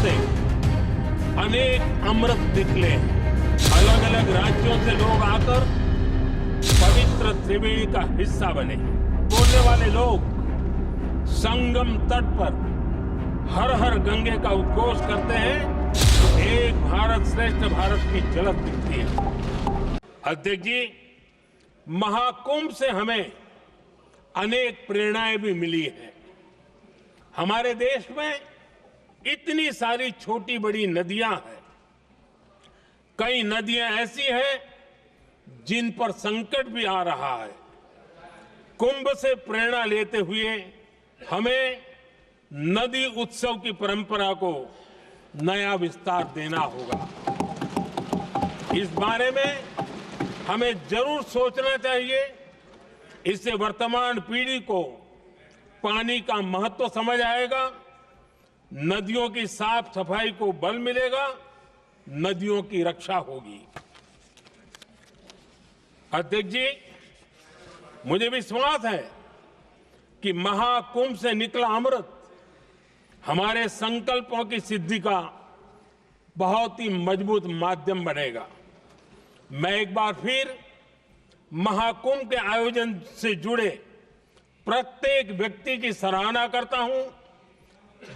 से अनेक अमृत निकले। अलग अलग राज्यों से लोग आकर पवित्र त्रिवेणी का हिस्सा बने। बोलने वाले लोग संगम तट पर हर हर गंगे का उद्घोष करते हैं तो एक भारत श्रेष्ठ भारत की झलक दिखती है। अध्यक्ष जी, महाकुंभ से हमें अनेक प्रेरणाएं भी मिली हैं। हमारे देश में इतनी सारी छोटी बड़ी नदियां हैं। कई नदियां ऐसी हैं जिन पर संकट भी आ रहा है। कुंभ से प्रेरणा लेते हुए हमें नदी उत्सव की परंपरा को नया विस्तार देना होगा। इस बारे में हमें जरूर सोचना चाहिए। इससे वर्तमान पीढ़ी को पानी का महत्व समझ आएगा, नदियों की साफ सफाई को बल मिलेगा, नदियों की रक्षा होगी। अध्यक्ष जी, मुझे विश्वास है कि महाकुंभ से निकला अमृत हमारे संकल्पों की सिद्धि का बहुत ही मजबूत माध्यम बनेगा। मैं एक बार फिर महाकुंभ के आयोजन से जुड़े प्रत्येक व्यक्ति की सराहना करता हूं।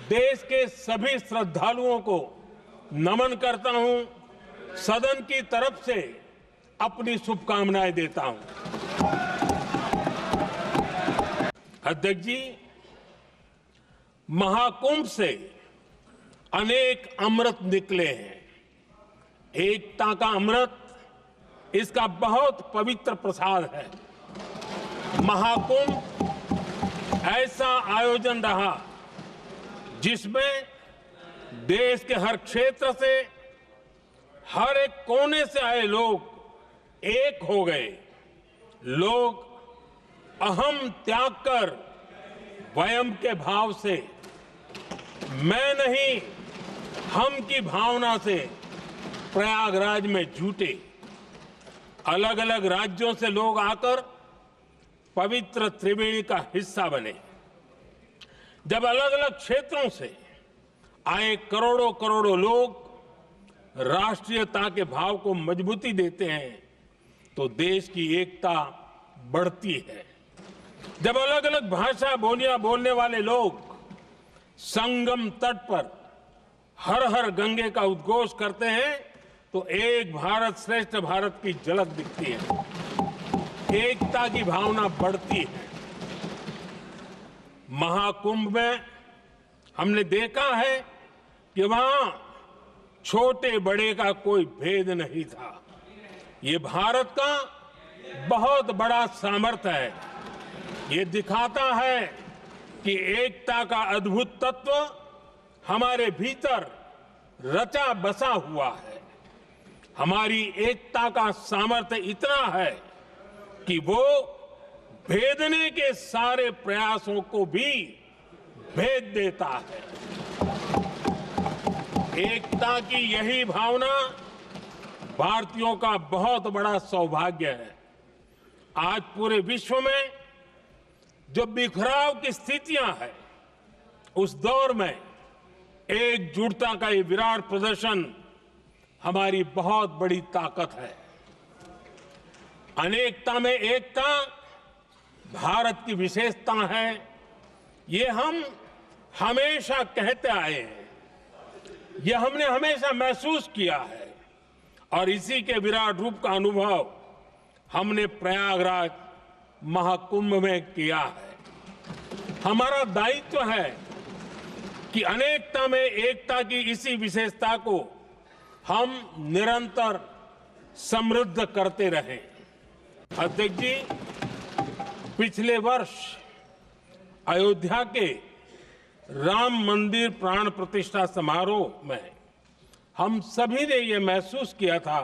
देश के सभी श्रद्धालुओं को नमन करता हूं। सदन की तरफ से अपनी शुभकामनाएं देता हूं। अध्यक्ष जी, महाकुंभ से अनेक अमृत निकले हैं। एकता का अमृत इसका बहुत पवित्र प्रसाद है। महाकुंभ ऐसा आयोजन रहा जिसमें देश के हर क्षेत्र से, हर एक कोने से आए लोग एक हो गए। लोग अहम त्याग कर वयम के भाव से, मैं नहीं हम की भावना से प्रयागराज में जुटे। अलग अलग राज्यों से लोग आकर पवित्र त्रिवेणी का हिस्सा बने। जब अलग अलग क्षेत्रों से आए करोड़ों करोड़ों लोग राष्ट्रीयता के भाव को मजबूती देते हैं तो देश की एकता बढ़ती है। जब अलग अलग भाषा बोलियां बोलने वाले लोग संगम तट पर हर हर गंगे का उद्घोष करते हैं तो एक भारत श्रेष्ठ भारत की झलक दिखती है। एकता की भावना बढ़ती है। महाकुंभ में हमने देखा है कि वहां छोटे बड़े का कोई भेद नहीं था। ये भारत का बहुत बड़ा सामर्थ्य है। ये दिखाता है कि एकता का अद्भुत तत्व हमारे भीतर रचा बसा हुआ है। हमारी एकता का सामर्थ्य इतना है कि वो भेदने के सारे प्रयासों को भी भेद देता है। एकता की यही भावना भारतीयों का बहुत बड़ा सौभाग्य है। आज पूरे विश्व में जो बिखराव की स्थितियां हैं, उस दौर में एकजुटता का ये विराट प्रदर्शन हमारी बहुत बड़ी ताकत है। अनेकता में एकता भारत की विशेषता है। ये हम हमेशा कहते आए हैं, ये हमने हमेशा महसूस किया है और इसी के विराट रूप का अनुभव हमने प्रयागराज महाकुंभ में किया है। हमारा दायित्व है कि अनेकता में एकता की इसी विशेषता को हम निरंतर समृद्ध करते रहें। अध्यक्ष जी, पिछले वर्ष अयोध्या के राम मंदिर प्राण प्रतिष्ठा समारोह में हम सभी ने ये महसूस किया था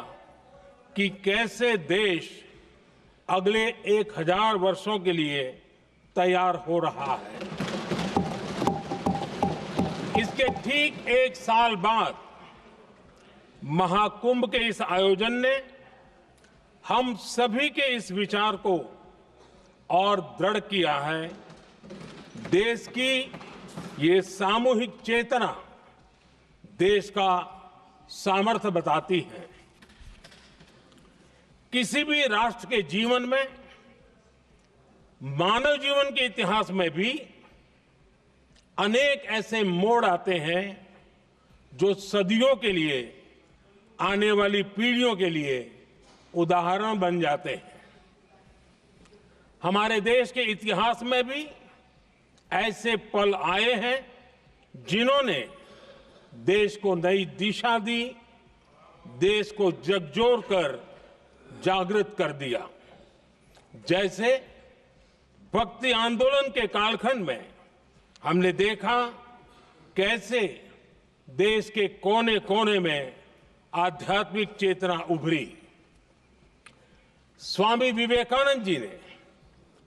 कि कैसे देश अगले 1000 वर्षों के लिए तैयार हो रहा है। इसके ठीक 1 साल बाद महाकुंभ के इस आयोजन ने हम सभी के इस विचार को और दृढ़ किया है। देश की ये सामूहिक चेतना देश का सामर्थ्य बताती है। किसी भी राष्ट्र के जीवन में, मानव जीवन के इतिहास में भी अनेक ऐसे मोड़ आते हैं जो सदियों के लिए, आने वाली पीढ़ियों के लिए उदाहरण बन जाते हैं। हमारे देश के इतिहास में भी ऐसे पल आए हैं जिन्होंने देश को नई दिशा दी, देश को झकझोर कर जागृत कर दिया। जैसे भक्ति आंदोलन के कालखंड में हमने देखा कैसे देश के कोने कोने में आध्यात्मिक चेतना उभरी। स्वामी विवेकानंद जी ने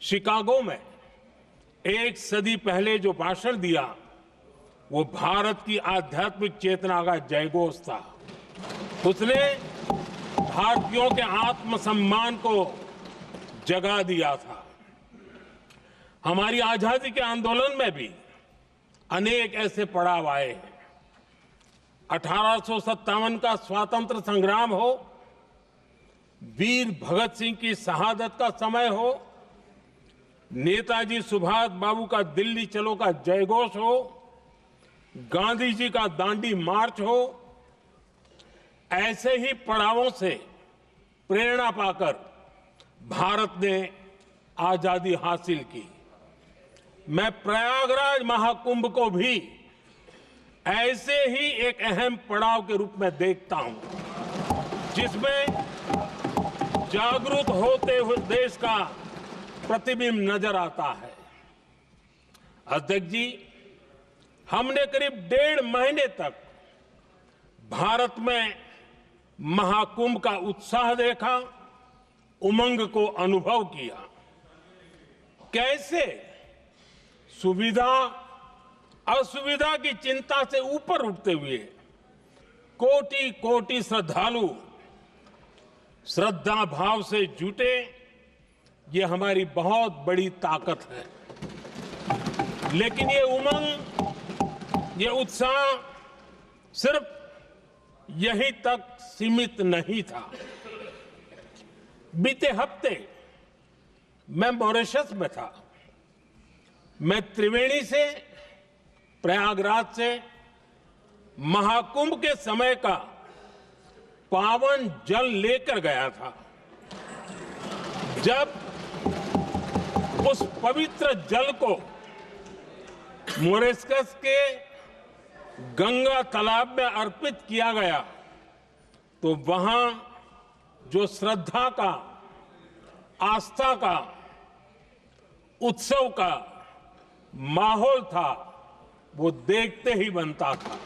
शिकागो में एक सदी पहले जो भाषण दिया, वो भारत की आध्यात्मिक चेतना का जयघोष था। उसने भारतीयों के आत्मसम्मान को जगा दिया था। हमारी आजादी के आंदोलन में भी अनेक ऐसे पड़ाव आए हैं। 1857 का स्वातंत्र संग्राम हो, वीर भगत सिंह की शहादत का समय हो, नेताजी सुभाष बाबू का दिल्ली चलो का जयघोष हो, गांधी जी का दांडी मार्च हो, ऐसे ही पड़ावों से प्रेरणा पाकर भारत ने आजादी हासिल की। मैं प्रयागराज महाकुंभ को भी ऐसे ही एक अहम पड़ाव के रूप में देखता हूं, जिसमें जागरूक होते हुए देश का प्रतिबिंब नजर आता है। अध्यक्ष जी, हमने करीब 1.5 महीने तक भारत में महाकुंभ का उत्साह देखा, उमंग को अनुभव किया। कैसे सुविधा असुविधा की चिंता से ऊपर उठते हुए कोटि कोटि श्रद्धालु श्रद्धा भाव से जुटे, ये हमारी बहुत बड़ी ताकत है। लेकिन ये उमंग, ये उत्साह सिर्फ यहीं तक सीमित नहीं था। बीते हफ्ते मैं मॉरिशस में था। मैं त्रिवेणी से, प्रयागराज से महाकुंभ के समय का पावन जल लेकर गया था। जब उस पवित्र जल को मॉरिशस के गंगा तालाब में अर्पित किया गया, तो वहां जो श्रद्धा का, आस्था का, उत्सव का माहौल था, वो देखते ही बनता था।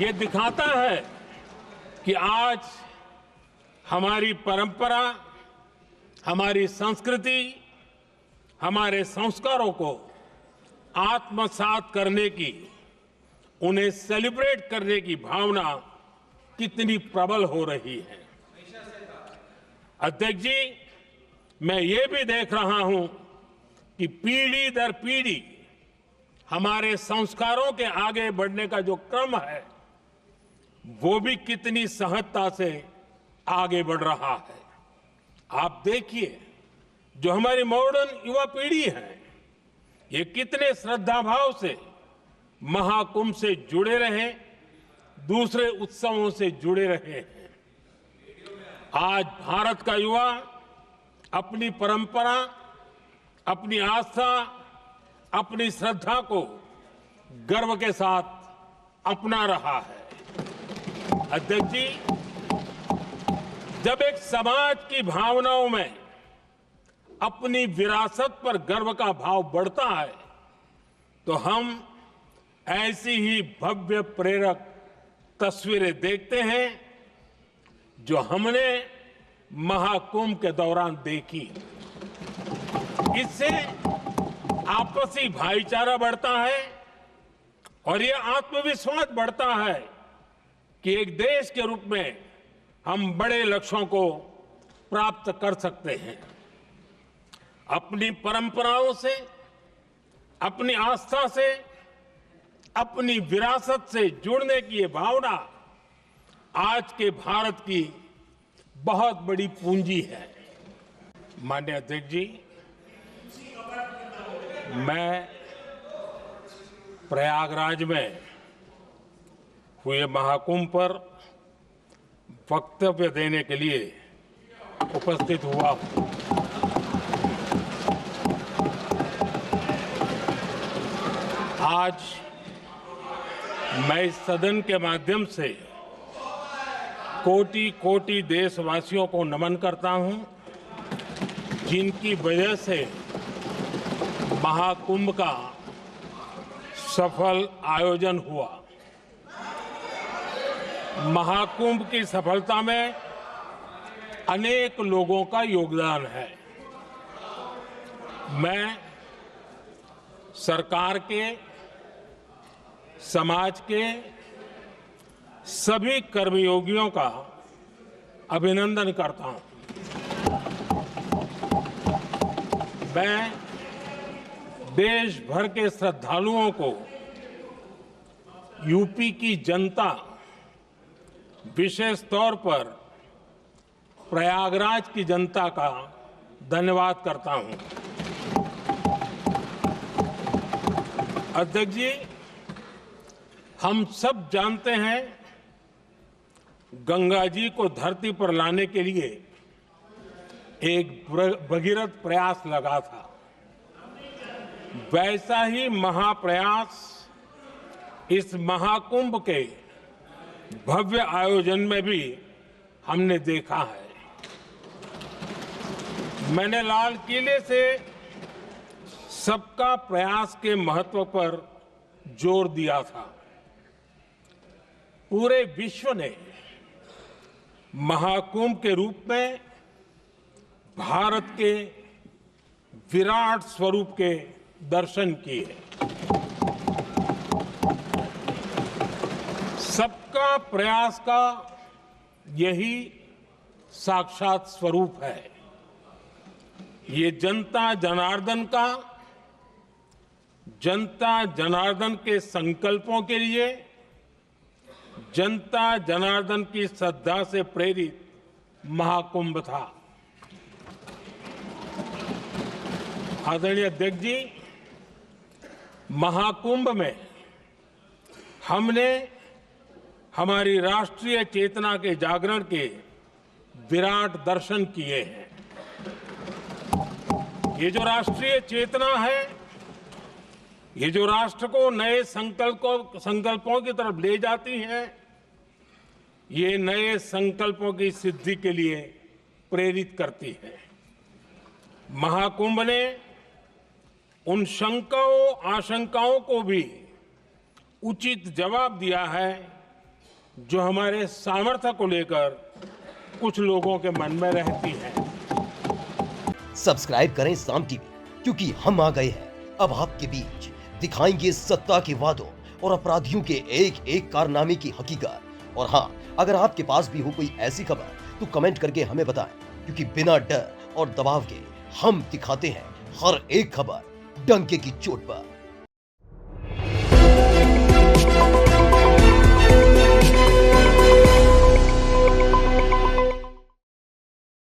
ये दिखाता है कि आज हमारी परंपरा, हमारी संस्कृति, हमारे संस्कारों को आत्मसात करने की, उन्हें सेलिब्रेट करने की भावना कितनी प्रबल हो रही है। अध्यक्ष जी, मैं ये भी देख रहा हूं कि पीढ़ी दर पीढ़ी हमारे संस्कारों के आगे बढ़ने का जो क्रम है, वो भी कितनी सहजता से आगे बढ़ रहा है। आप देखिए, जो हमारी मॉडर्न युवा पीढ़ी है, ये कितने श्रद्धा भाव से महाकुंभ से जुड़े रहे, दूसरे उत्सवों से जुड़े रहे हैं। आज भारत का युवा अपनी परंपरा, अपनी आस्था, अपनी श्रद्धा को गर्व के साथ अपना रहा है। अध्यक्ष जी, जब एक समाज की भावनाओं में अपनी विरासत पर गर्व का भाव बढ़ता है, तो हम ऐसी ही भव्य प्रेरक तस्वीरें देखते हैं जो हमने महाकुंभ के दौरान देखी। इससे आपसी भाईचारा बढ़ता है और ये आत्मविश्वास बढ़ता है कि एक देश के रूप में हम बड़े लक्ष्यों को प्राप्त कर सकते हैं। अपनी परंपराओं से, अपनी आस्था से, अपनी विरासत से जुड़ने की ये भावना आज के भारत की बहुत बड़ी पूंजी है। माननीय अध्यक्ष जी, मैं प्रयागराज में हुए महाकुंभ पर वक्तव्य देने के लिए उपस्थित हुआ हूं। आज मैं इस सदन के माध्यम से कोटि कोटि देशवासियों को नमन करता हूं, जिनकी वजह से महाकुंभ का सफल आयोजन हुआ। महाकुंभ की सफलता में अनेक लोगों का योगदान है। मैं सरकार के, समाज के सभी कर्मयोगियों का अभिनंदन करता हूं। मैं देश भर के श्रद्धालुओं को, यूपी की जनता, विशेष तौर पर प्रयागराज की जनता का धन्यवाद करता हूं। अध्यक्ष जी, हम सब जानते हैं गंगा जी को धरती पर लाने के लिए एक भगीरथ प्रयास लगा था। वैसा ही महाप्रयास इस महाकुंभ के भव्य आयोजन में भी हमने देखा है। मैंने लाल किले से सबका प्रयास के महत्व पर जोर दिया था। पूरे विश्व ने महाकुंभ के रूप में भारत के विराट स्वरूप के दर्शन किए। सबका प्रयास का यही साक्षात स्वरूप है। ये जनता जनार्दन के संकल्पों के लिए, जनता जनार्दन की श्रद्धा से प्रेरित महाकुंभ था। आदरणीय अध्यक्ष जी, महाकुंभ में हमने हमारी राष्ट्रीय चेतना के जागरण के विराट दर्शन किए हैं। ये जो राष्ट्रीय चेतना है, ये जो राष्ट्र को नए संकल्पों की तरफ ले जाती है, ये नए संकल्पों की सिद्धि के लिए प्रेरित करती है। महाकुंभ ने उन शंकाओं आशंकाओं को भी उचित जवाब दिया है जो हमारे सामर्थ्य को लेकर कुछ लोगों के मन में रहती है। सब्सक्राइब करें साम टीवी, क्योंकि हम आ गए हैं अब आपके बीच। दिखाएंगे सत्ता के वादों और अपराधियों के एक एक कारनामे की हकीकत। और हाँ, अगर आपके पास भी हो कोई ऐसी खबर तो कमेंट करके हमें बताएं, क्योंकि बिना डर और दबाव के हम दिखाते हैं हर एक खबर डंके की चोट पर।